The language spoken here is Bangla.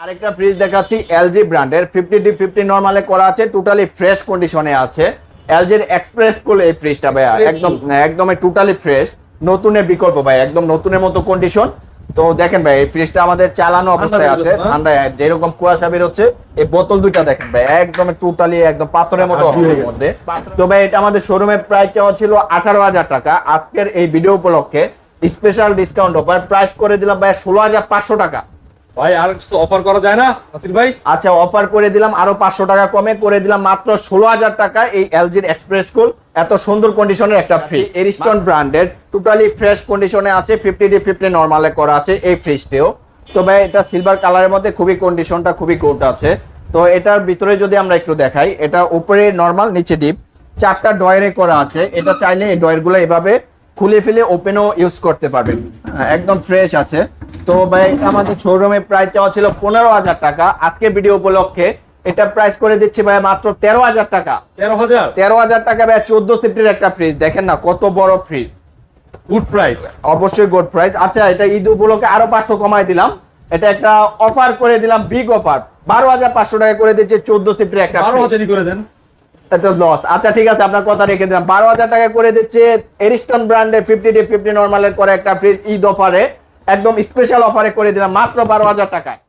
আরেকটা ফ্রিজ দেখাচ্ছি এলজি ব্র্যান্ডের 50D50 নরমালে করা আছে, টোটালি ফ্রেশ কন্ডিশনে আছে। এলজির এক্সপ্রেস কুল এই ফ্রিজটা ভাইয়া, একদমই টোটালি ফ্রেশ, নতুনের বিকল্প ভাই, একদম নতুনের মতো কন্ডিশন। তো দেখেন ভাই এই ফ্রিজটা আমাদের চালানো অবস্থায় আছে, ঠান্ডা যেরকম কুয়াশা বের হচ্ছে। এই বোতল দুইটা দেখেন ভাই, একদম টোটালি একদম পাথরের মতো মধ্যে। তো ভাই এটা আমাদের শোরুমে প্রাইস চাওয়া ছিল 18,000 টাকা। আজকের এই ভিডিও উপলক্ষে স্পেশাল ডিসকাউন্ট অফার প্রাইস করে দিলাম ভাই 16,500 টাকা। ভাই আর কিছু অফার করা যায় না নাসির ভাই? আচ্ছা অফার করে দিলাম আরো 500 টাকা কমে করে দিলাম মাত্র 16,000 টাকা। এই এলজির এক্সপ্রেস কুল এত সুন্দর কন্ডিশনের একটা ফ্রিজ, এরিস্টন ব্র্যান্ডের, টোটালি ফ্রেশ কন্ডিশনে আছে, 50D50 নরমালে করা আছে এই ফ্রিজটিও। তো ভাই এটা সিলভার কালারের মধ্যে খুবই কন্ডিশনটা খুবই গুড আছে। তো এটার ভিতরে যদি আমরা একটু দেখাই, এটা উপরে নরমাল নিচে ডিপ, 4টা ডয়ারে করা আছে। এটা চাইলে এই ডয়ারগুলো এভাবে খুলে ফেলে ওপেনও ইউজ করতে পারবেন, একদম ফ্রেশ আছে। তো ভাই আমাদের শোরুমে প্রাইস চাওয়া ছিল 15,000 টাকা। আজকে ভিডিও উপলক্ষে এটা প্রাইস করে দিচ্ছি ভাই মাত্র 13,000 টাকা। 13,000 টাকা ভাই, 14 সিফটের একটা ফ্রিজ, দেখেন না কত বড় ফ্রিজ, গুড প্রাইস, অবশ্যই গুড প্রাইস। আচ্ছা এটা ঈদ উপলক্ষে আরো 500 কমাই দিলাম, এটা একটা অফার করে দিলাম, বিগ অফার 12,500 টাকা করে দিচ্ছি 14 সিফটের একটা। 12,000 করে দেন, এত লস। আচ্ছা ঠিক আছে আপনার কথা রেখে দিলাম, 12,000 টাকা করে দিচ্ছে এরিস্টন ব্র্যান্ডের 50D50 নরমালের করে একটা ফ্রিজ ঈদ অফারে, একদম স্পেশাল অফারে করে দিলাম মাত্র 12,000 টাকায়।